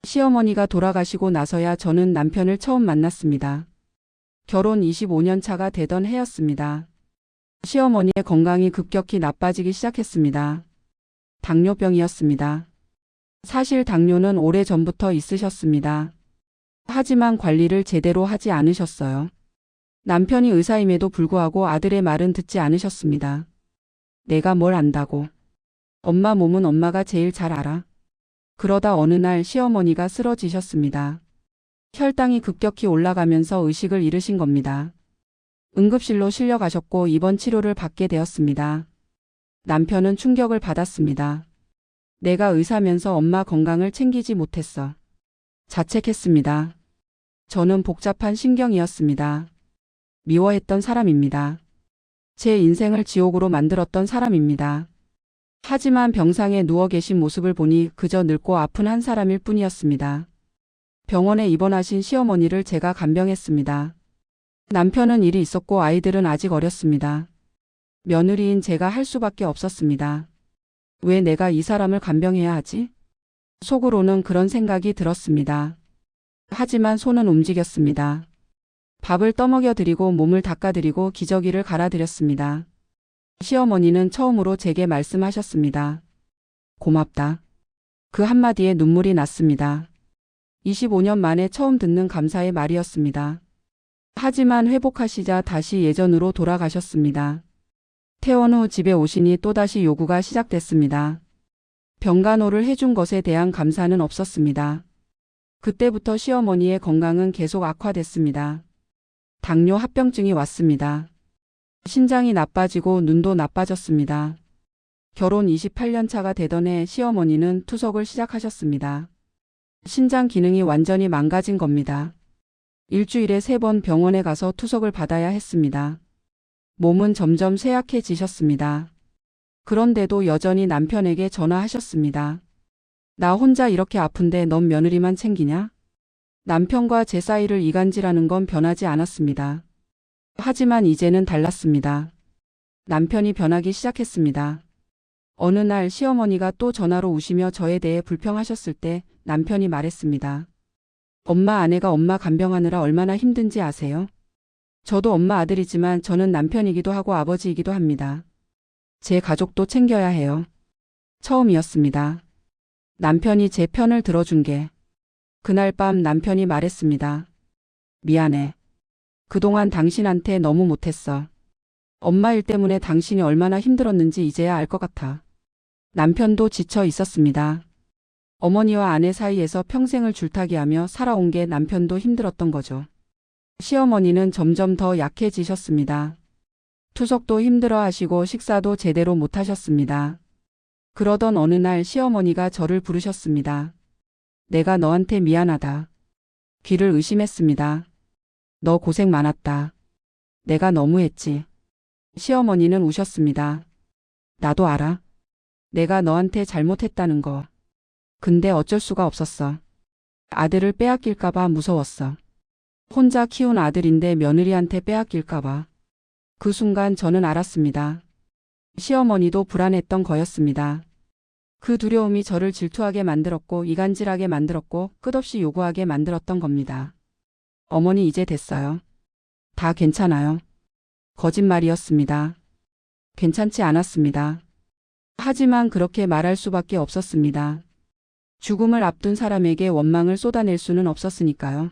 시어머니가 돌아가시고 나서야 저는 남편을 처음 만났습니다. 결혼 25년 차가 되던 해였습니다. 시어머니의 건강이 급격히 나빠지기 시작했습니다. 당뇨병이었습니다. 사실 당뇨는 오래전부터 있으셨습니다. 하지만 관리를 제대로 하지 않으셨어요. 남편이 의사임에도 불구하고 아들의 말은 듣지 않으셨습니다. 내가 뭘 안다고. 엄마 몸은 엄마가 제일 잘 알아. 그러다 어느 날 시어머니가 쓰러지셨습니다. 혈당이 급격히 올라가면서 의식을 잃으신 겁니다. 응급실로 실려가셨고 입원 치료를 받게 되었습니다. 남편은 충격을 받았습니다. 내가 의사면서 엄마 건강을 챙기지 못했어. 자책했습니다. 저는 복잡한 신경이었습니다. 미워했던 사람입니다. 제 인생을 지옥으로 만들었던 사람입니다. 하지만 병상에 누워 계신 모습을 보니 그저 늙고 아픈 한 사람일 뿐이었습니다. 병원에 입원하신 시어머니를 제가 간병했습니다. 남편은 일이 있었고 아이들은 아직 어렸습니다. 며느리인 제가 할 수밖에 없었습니다. 왜 내가 이 사람을 간병해야 하지? 속으로는 그런 생각이 들었습니다. 하지만 손은 움직였습니다. 밥을 떠먹여 드리고 몸을 닦아드리고 기저귀를 갈아드렸습니다. 시어머니는 처음으로 제게 말씀하셨습니다. 고맙다. 그 한마디에 눈물이 났습니다. 25년 만에 처음 듣는 감사의 말이었습니다. 하지만 회복하시자 다시 예전으로 돌아가셨습니다. 퇴원 후 집에 오시니 또다시 요구가 시작됐습니다. 병간호를 해준 것에 대한 감사는 없었습니다. 그때부터 시어머니의 건강은 계속 악화됐습니다. 당뇨 합병증이 왔습니다. 신장이 나빠지고 눈도 나빠졌습니다. 결혼 28년 차가 되던 해 시어머니는 투석을 시작하셨습니다. 신장 기능이 완전히 망가진 겁니다. 일주일에 3번 병원에 가서 투석을 받아야 했습니다. 몸은 점점 쇠약해지셨습니다. 그런데도 여전히 남편에게 전화하셨습니다. 나 혼자 이렇게 아픈데 넌 며느리만 챙기냐? 남편과 제 사이를 이간질하는 건 변하지 않았습니다. 하지만 이제는 달랐습니다. 남편이 변하기 시작했습니다. 어느 날 시어머니가 또 전화로 우시며 저에 대해 불평하셨을 때 남편이 말했습니다. 엄마 아내가 엄마 간병하느라 얼마나 힘든지 아세요? 저도 엄마 아들이지만 저는 남편이기도 하고 아버지이기도 합니다. 제 가족도 챙겨야 해요. 처음이었습니다. 남편이 제 편을 들어준 게. 그날 밤 남편이 말했습니다. 미안해. 그동안 당신한테 너무 못했어. 엄마 일 때문에 당신이 얼마나 힘들었는지 이제야 알 것 같아. 남편도 지쳐 있었습니다. 어머니와 아내 사이에서 평생을 줄타기하며 살아온 게 남편도 힘들었던 거죠. 시어머니는 점점 더 약해지셨습니다. 투석도 힘들어하시고 식사도 제대로 못하셨습니다. 그러던 어느 날 시어머니가 저를 부르셨습니다. 내가 너한테 미안하다. 귀를 의심했습니다. 너 고생 많았다. 내가 너무했지. 시어머니는 우셨습니다. 나도 알아. 내가 너한테 잘못했다는 거. 근데 어쩔 수가 없었어. 아들을 빼앗길까봐 무서웠어. 혼자 키운 아들인데 며느리한테 빼앗길까봐. 그 순간 저는 알았습니다. 시어머니도 불안했던 거였습니다. 그 두려움이 저를 질투하게 만들었고 이간질하게 만들었고 끝없이 요구하게 만들었던 겁니다. 어머니 이제 됐어요. 다 괜찮아요. 거짓말이었습니다. 괜찮지 않았습니다. 하지만 그렇게 말할 수밖에 없었습니다. 죽음을 앞둔 사람에게 원망을 쏟아낼 수는 없었으니까요.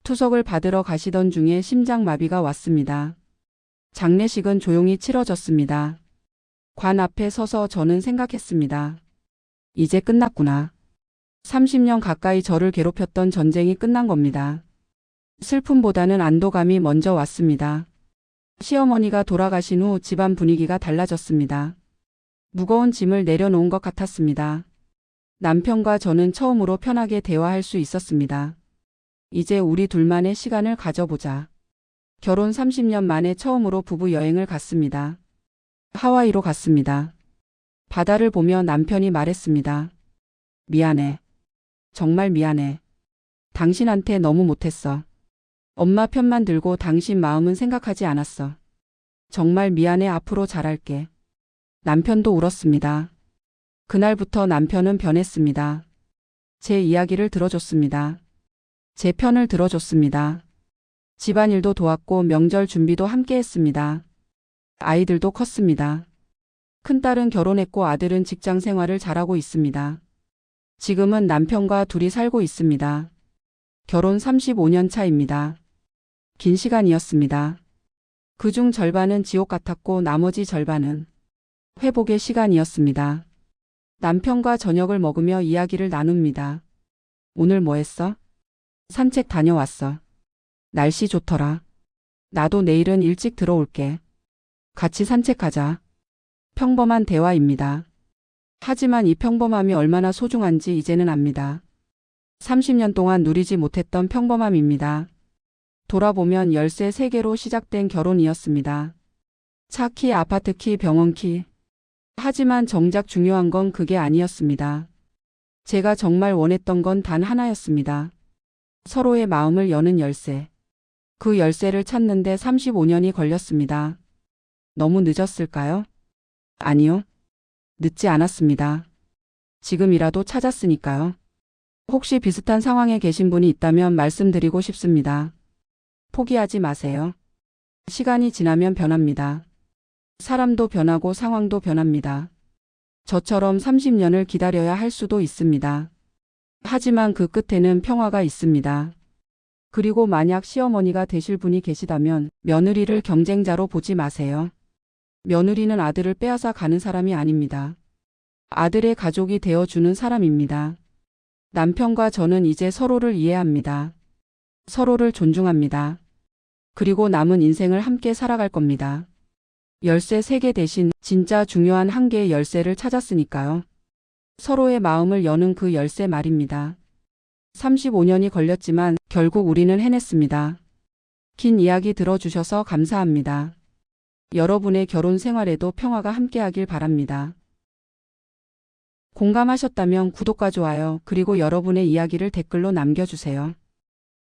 투석을 받으러 가시던 중에 심장마비가 왔습니다. 장례식은 조용히 치러졌습니다. 관 앞에 서서 저는 생각했습니다. 이제 끝났구나. 30년 가까이 저를 괴롭혔던 전쟁이 끝난 겁니다. 슬픔보다는 안도감이 먼저 왔습니다. 시어머니가 돌아가신 후 집안 분위기가 달라졌습니다. 무거운 짐을 내려놓은 것 같았습니다. 남편과 저는 처음으로 편하게 대화할 수 있었습니다. 이제 우리 둘만의 시간을 가져보자. 결혼 30년 만에 처음으로 부부 여행을 갔습니다. 하와이로 갔습니다. 바다를 보며 남편이 말했습니다. 미안해. 정말 미안해. 당신한테 너무 못했어. 엄마 편만 들고 당신 마음은 생각하지 않았어. 정말 미안해. 앞으로 잘할게. 남편도 울었습니다. 그날부터 남편은 변했습니다. 제 이야기를 들어줬습니다. 제 편을 들어줬습니다. 집안일도 도왔고 명절 준비도 함께 했습니다. 아이들도 컸습니다. 큰딸은 결혼했고 아들은 직장 생활을 잘하고 있습니다. 지금은 남편과 둘이 살고 있습니다. 결혼 35년 차입니다. 긴 시간이었습니다. 그중 절반은 지옥 같았고 나머지 절반은 회복의 시간이었습니다. 남편과 저녁을 먹으며 이야기를 나눕니다. 오늘 뭐 했어? 산책 다녀왔어. 날씨 좋더라. 나도 내일은 일찍 들어올게. 같이 산책하자. 평범한 대화입니다. 하지만 이 평범함이 얼마나 소중한지 이제는 압니다. 30년 동안 누리지 못했던 평범함입니다. 돌아보면 열쇠 3개로 시작된 결혼이었습니다. 차 키, 아파트 키, 병원 키. 하지만 정작 중요한 건 그게 아니었습니다. 제가 정말 원했던 건 단 하나였습니다. 서로의 마음을 여는 열쇠. 그 열쇠를 찾는데 35년이 걸렸습니다. 너무 늦었을까요? 아니요. 늦지 않았습니다. 지금이라도 찾았으니까요. 혹시 비슷한 상황에 계신 분이 있다면 말씀드리고 싶습니다. 포기하지 마세요. 시간이 지나면 변합니다. 사람도 변하고 상황도 변합니다. 저처럼 30년을 기다려야 할 수도 있습니다. 하지만 그 끝에는 평화가 있습니다. 그리고 만약 시어머니가 되실 분이 계시다면 며느리를 경쟁자로 보지 마세요. 며느리는 아들을 빼앗아 가는 사람이 아닙니다. 아들의 가족이 되어주는 사람입니다. 남편과 저는 이제 서로를 이해합니다. 서로를 존중합니다. 그리고 남은 인생을 함께 살아갈 겁니다. 열쇠 3개 대신 진짜 중요한 1개의 열쇠를 찾았으니까요. 서로의 마음을 여는 그 열쇠 말입니다. 35년이 걸렸지만 결국 우리는 해냈습니다. 긴 이야기 들어주셔서 감사합니다. 여러분의 결혼 생활에도 평화가 함께하길 바랍니다. 공감하셨다면 구독과 좋아요 그리고 여러분의 이야기를 댓글로 남겨주세요.